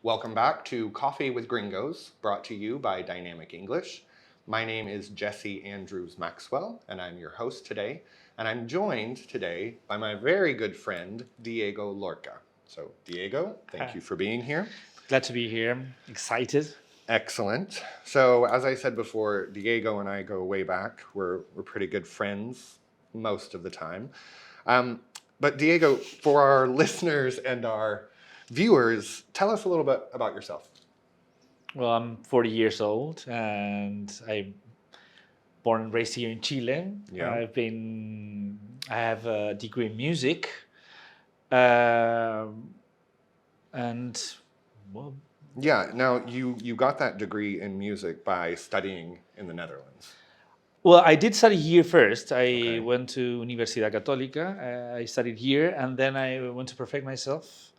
Welcome back to Coffee with Gringos, brought to you by Dynamic English. My name is Jesse Andrews Maxwell, and I'm your host today. And I'm joined today by my very good friend, Diego Lorca. So, Diego, thank you for being here. Glad to be here. Excited. Excellent. So, as I said before, Diego and I go way back. We're pretty good friends most of the time. But, Diego, for our listeners and our viewers, tell us a little bit about yourself. Well, I'm 40 years old and I'm born and raised here in Chile. Yeah. I have a degree in music. And well, Yeah. Now you got that degree in music by studying in the Netherlands. well, I did study here first. I Okay. went to Universidad Católica. I studied here and then I went to perfect myself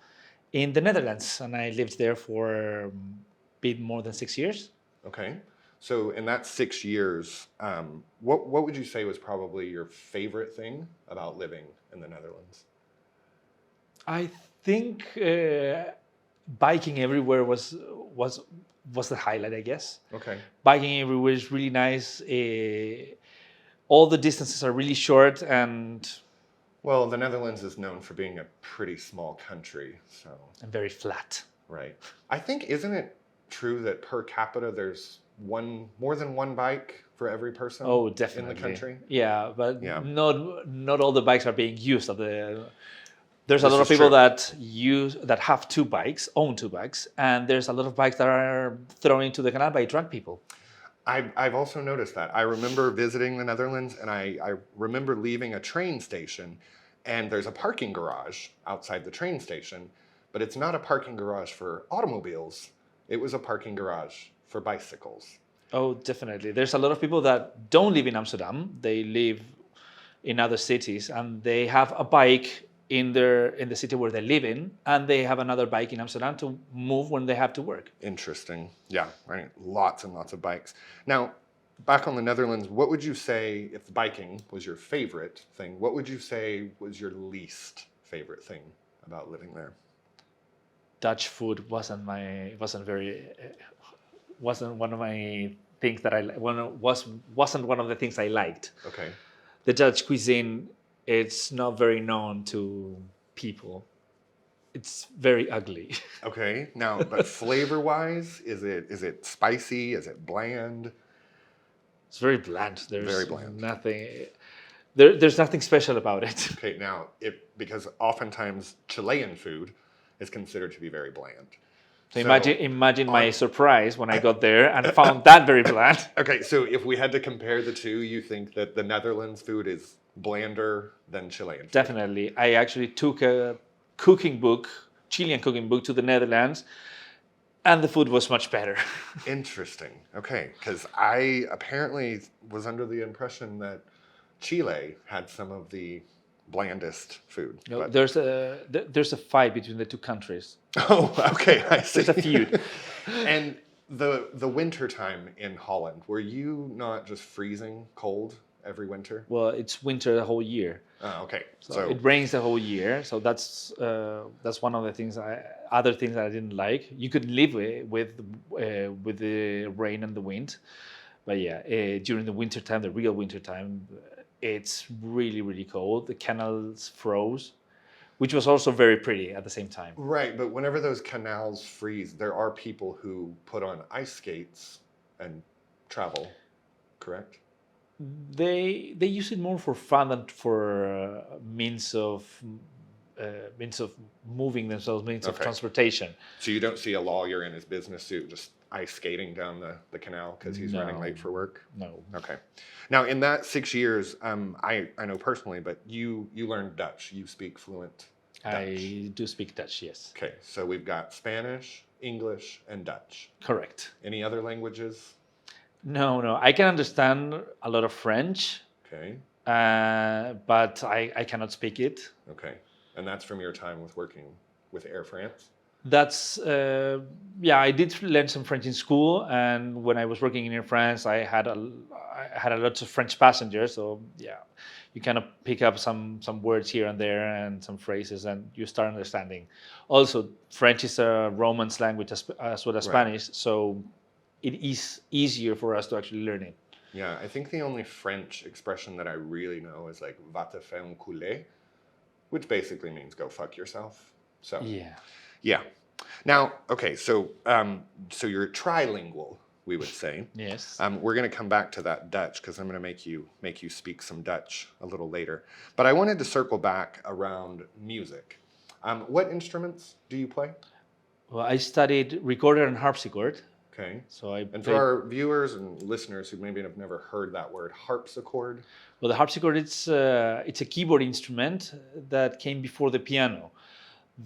in the Netherlands. And I lived there for a bit more than 6 years. Okay. So in that 6 years, what would you say was probably your favorite thing about living in the Netherlands? I think biking everywhere was the highlight, I guess. Okay. Biking everywhere is really nice. All the distances are really short, and Well, the Netherlands is known for being a pretty small country, so very flat. right. I think isn't it true that per capita there's more than one bike for every person Oh, in definitely. the country? Yeah, but Yeah. not all the bikes are being used. There's a This lot of is people true. that have own two bikes, and there's a lot of bikes that are thrown into the canal by drunk people. I've also noticed that. I remember visiting the Netherlands and I remember leaving a train station and there's a parking garage outside the train station, but it's not a parking garage for automobiles. It was a parking garage for bicycles. Oh, definitely. There's a lot of people that don't live in Amsterdam. They live in other cities, and they have a bike in the city where they live in, and they have another bike in Amsterdam to move when they have to work. Interesting. Yeah, right. Lots and lots of bikes. Now, back on the Netherlands, what would you say if biking was your favorite thing? What would you say was your least favorite thing about living there? Dutch food wasn't one of my things that wasn't one of the things I liked. Okay. The Dutch cuisine, it's not very known to people. It's very ugly. Okay. Now, but flavor-wise, is it spicy? Is it bland? It's very bland. There's Very bland. there's nothing special about it. Okay. Now, because oftentimes Chilean food is considered to be very bland. So imagine my on- surprise when I got there and found that very bland. Okay, so if we had to compare the two, you think that the Netherlands food is blander than Chilean food? Definitely. I actually took a cooking book, Chilean cooking book, to the Netherlands, and the food was much better. Interesting. Okay, because I apparently was under the impression that Chile had some of the blandest food. You know, but- there's a fight between the two countries. Oh, okay, I see. There's a feud. And the winter time in Holland, were you not just freezing cold every winter? Well, it's winter the whole year. Oh, okay. So it rains the whole year. So that's one of the things. Other things that I didn't like. You could live with the rain and the wind, but yeah, during the winter time, the real winter time, it's really really cold. The canals froze, which was also very pretty at the same time. Right, but whenever those canals freeze, there are people who put on ice skates and travel, correct? They use it more for fun than for means of moving themselves, means of Okay. transportation. So you don't see a lawyer in his business suit just ice skating down the canal because he's running No. late for work? No. Okay. Now, in that 6 years, I know personally, but you learned Dutch. You speak fluent Dutch. I do speak Dutch, yes. Okay, so we've got Spanish, English, and Dutch. Correct. Any other languages? No. I can understand a lot of French, Okay, but I cannot speak it. okay. And that's from your time with working with Air France? That's I did learn some French in school, and when I was working in Air France, I had a lot of French passengers. So yeah, you kind of pick up some words here and there and some phrases, and you start understanding. Also, French is a Romance language as well as Right. Spanish, so it is easier for us to actually learn it. Yeah, I think the only French expression that I really know is like "va te faire un couler," which basically means "go fuck yourself." So Yeah. yeah. Now, okay, so you're trilingual, we would say. Yes. We're going to come back to that Dutch because I'm going to make you speak some Dutch a little later. But I wanted to circle back around music. What instruments do you play? Well, I studied recorder and harpsichord, Okay. so I And for played. our viewers and listeners who maybe have never heard that word, harpsichord. Well, the harpsichord it's a keyboard instrument that came before the piano.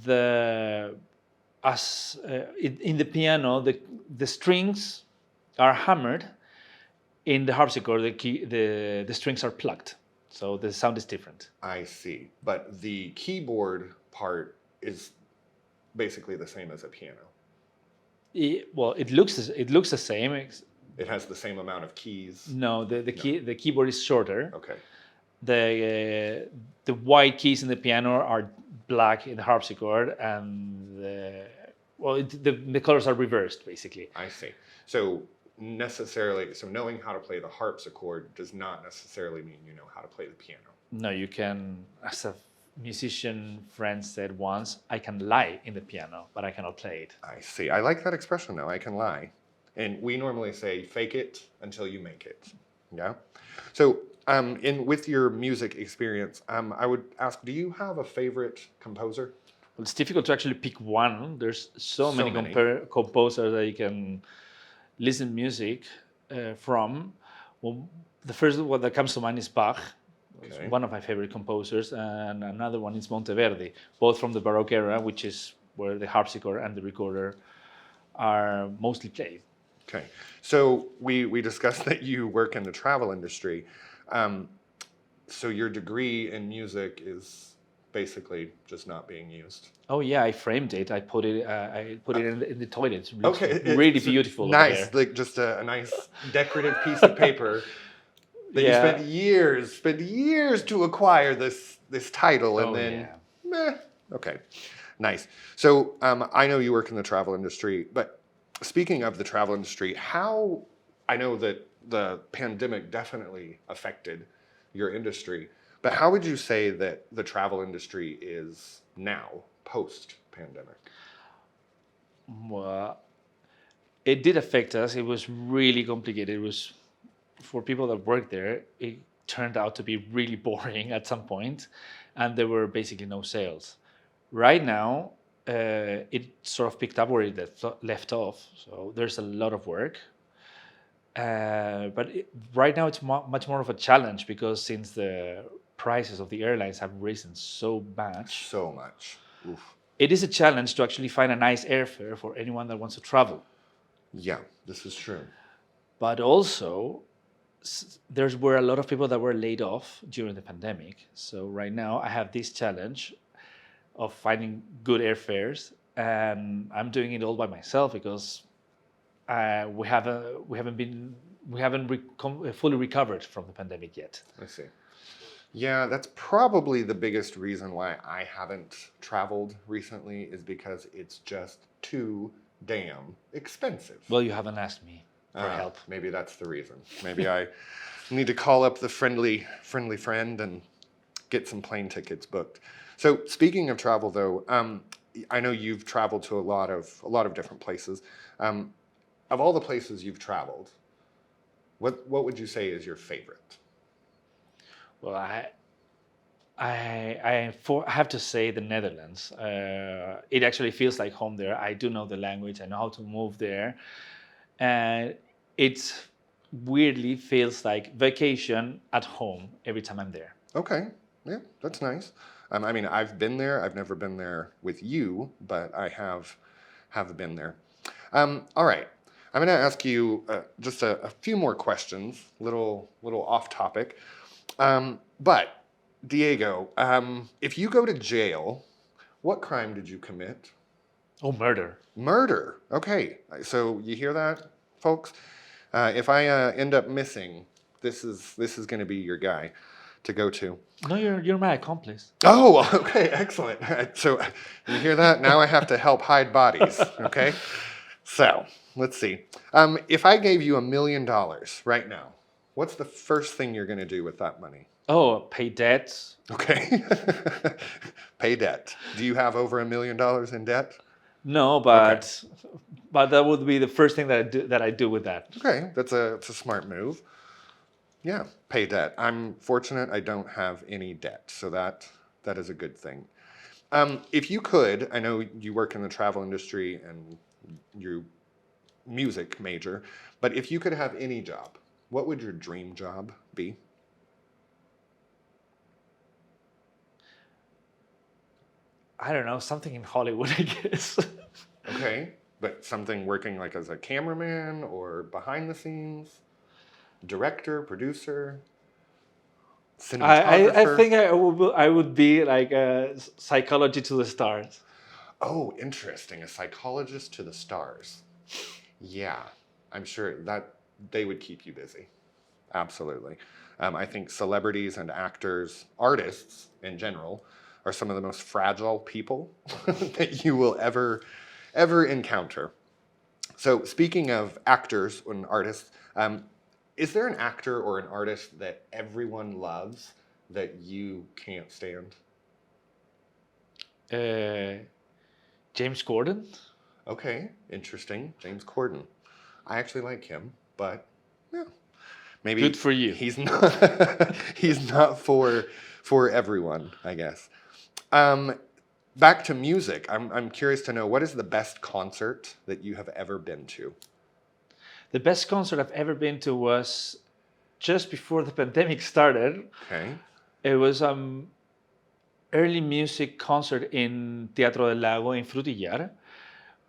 The in the piano, the strings are hammered. In the harpsichord, the strings are plucked, so the sound is different. I see. But the keyboard part is basically the same as a piano. Well, it looks the same. It has the same amount of keys. No, the keyboard is shorter. Okay. The white keys in the piano are black in the harpsichord, and the colors are reversed basically. I see. So knowing how to play the harpsichord does not necessarily mean you know how to play the piano. No, you can, as a musician friend said once, I can lie in the piano, but I cannot play it. I see. I like that expression though. I can lie. And we normally say fake it until you make it. Yeah. So with your music experience, I would ask, do you have a favorite composer? Well, it's difficult to actually pick one. There's so many, many. composers that you can listen music from. Well, the first one that comes to mind is Bach. It's Okay. one of my favorite composers, and another one is Monteverdi, both from the Baroque era, which is where the harpsichord and the recorder are mostly played. Okay. So we discussed that you work in the travel industry. So your degree in music is basically just not being used. Oh yeah, I framed it. I put it in the toilet. It looks Okay. really it's beautiful. over Nice, there. like just a nice decorative piece of paper that you spent years to acquire this title, and Oh, then yeah. meh. Okay, nice. So I know you work in the travel industry, but speaking of the travel industry, how I know that the pandemic definitely affected your industry, but how would you say that the travel industry is now post-pandemic? Well, it did affect us. It was really complicated. It was for people that worked there. It turned out to be really boring at some point, and there were basically no sales. Right now, it sort of picked up where it left off. So there's a lot of work. But right now, it's much more of a challenge because since the prices of the airlines have risen so much, So much. Oof. it is a challenge to actually find a nice airfare for anyone that wants to travel. Yeah, this is true. But also, there's were a lot of people that were laid off during the pandemic. So right now, I have this challenge of finding good airfares, and I'm doing it all by myself because we haven't fully recovered from the pandemic yet. I see. Yeah, that's probably the biggest reason why I haven't traveled recently is because it's just too damn expensive. Well, you haven't asked me for help. Maybe that's the reason. Maybe I need to call up the friendly friend and get some plane tickets booked. So speaking of travel, though, I know you've traveled to a lot of different places. Of all the places you've traveled, what would you say is your favorite? Well, I have to say the Netherlands. It actually feels like home there. I do know the language. I know how to move there, and it weirdly feels like vacation at home every time I'm there. Okay, yeah, that's nice. I mean, I've been there. I've never been there with you, but I have been there. All right, I'm going to ask you just a few more questions, little off topic. But Diego, if you go to jail, what crime did you commit? Oh, murder. Murder. Okay, so you hear that, folks? If I end up missing, this is going to be your guy. to go to. No, you're my accomplice. Oh, okay, excellent. So you hear that? Now I have to help hide bodies. Okay. So let's see. If I gave you $1 million right now, what's the first thing you're going to do with that money? Oh, pay debts. Okay. Pay debt. Do you have over $1 million in debt? No, but that would be the first thing that I do with that. Okay, it's a smart move. Yeah, pay debt. I'm fortunate I don't have any debt, so that is a good thing. If you could, I know you work in the travel industry and you music major, but if you could have any job, what would your dream job be? I don't know, something in Hollywood, I guess. Okay, but something working like as a cameraman or behind the scenes, director, producer, I cinematographer. think I would be like a psychology to the stars. Oh, interesting. A psychologist to the stars. Yeah, I'm sure that they would keep you busy. Absolutely. I think celebrities and actors, artists in general, are some of the most fragile people that you will ever encounter. So, speaking of actors and artists, is there an actor or an artist that everyone loves that you can't stand? James Corden. Okay, interesting. James Corden. I actually like him, but yeah, maybe Good for you. he's not he's not for everyone, I guess. Back to music. I'm curious to know, what is the best concert that you have ever been to? The best concert I've ever been to was just before the pandemic started. Okay. It was early music concert in Teatro del Lago in Frutillar,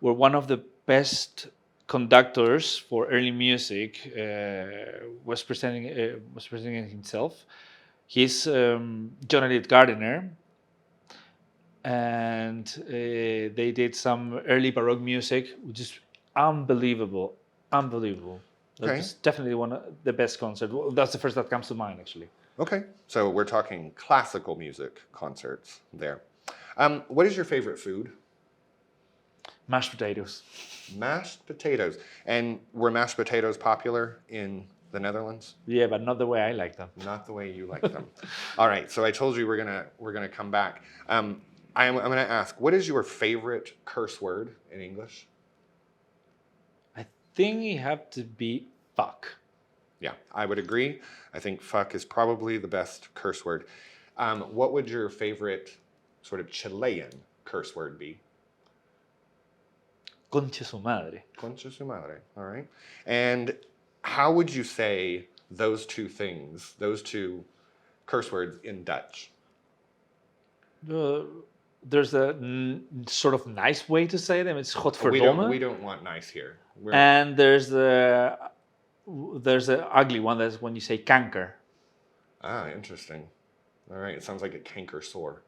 where one of the best conductors for early music was presenting himself. He's John Elliott Gardiner, and they did some early Baroque music, which is unbelievable, unbelievable. That Okay. was definitely one of the best concerts. Well, that's the first that comes to mind, actually. Okay. So we're talking classical music concerts there. What is your favorite food? Mashed potatoes. Mashed potatoes. And were mashed potatoes popular in the Netherlands? Yeah, but not the way I like them. Not the way you like them. All right. So I told you we're gonna come back. I'm gonna ask, what is your favorite curse word in English? I think you have to be fuck. Yeah, I would agree. I think fuck is probably the best curse word. What would your favorite sort of Chilean curse word be? Concha su madre. Concha su madre. All right. And how would you say those two things, those two curse words in Dutch? There's a sort of nice way to say them. It's We godverdomme. don't want nice here. And there's the ugly one. That's when you say kanker. Ah, interesting. All right. It sounds like a canker sore.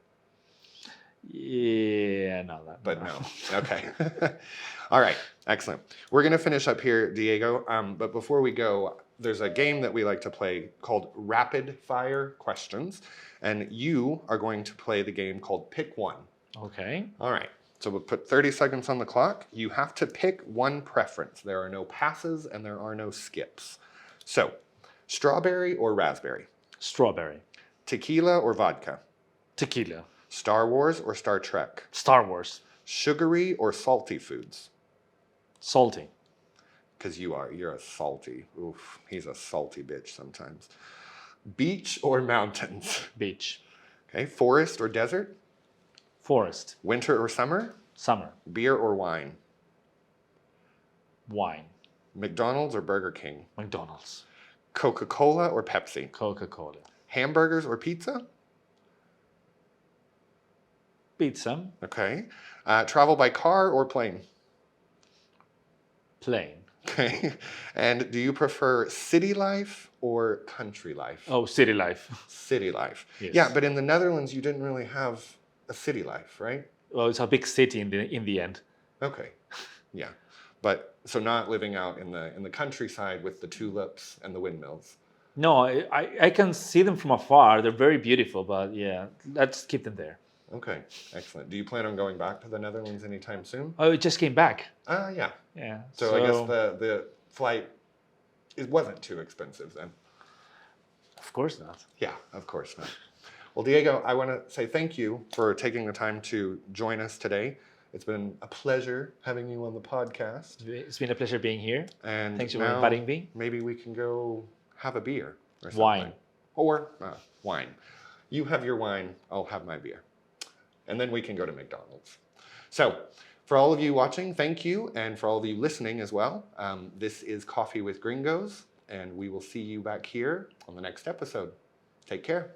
Yeah, no, that. But no. Okay. All right. Excellent. We're going to finish up here, Diego. But before we go, there's a game that we like to play called Rapid Fire Questions. And you are going to play the game called Pick One. Okay. All right. So we'll put 30 seconds on the clock. You have to pick one preference. There are no passes and there are no skips. So, strawberry or raspberry? Strawberry. Tequila or vodka? Tequila. Star Wars or Star Trek? Star Wars. Sugary or salty foods? Salty. Because you're a salty. Oof, he's a salty bitch sometimes. Beach or mountains? Beach. Okay, forest or desert? Forest. Winter or summer? Summer. Beer or wine? Wine. McDonald's or Burger King? McDonald's. Coca-Cola or Pepsi? Coca-Cola. Hamburgers or pizza? Pizza. Okay. Travel by car or plane? Plane. Okay. And do you prefer city life or country life? Oh, city life. City life. Yes. Yeah, but in the Netherlands, you didn't really have a city life, right? Well, it's a big city in the end. Okay. Yeah. But so not living out in the countryside with the tulips and the windmills. No, I can see them from afar. They're very beautiful, but yeah, let's keep them there. Okay, excellent. Do you plan on going back to the Netherlands anytime soon? Oh, it just came back. Yeah. Yeah. So I guess the flight, it wasn't too expensive then. Of course not. Yeah, of course not. Well, Diego, I want to say thank you for taking the time to join us today. It's been a pleasure having you on the podcast. It's been a pleasure being here. And Thanks for now inviting me. maybe we can go have a beer or something. Wine. Or wine. You have your wine, I'll have my beer. And then we can go to McDonald's. So, for all of you watching, thank you. And for all of you listening as well, this is Coffee with Gringos. And we will see you back here on the next episode. Take care.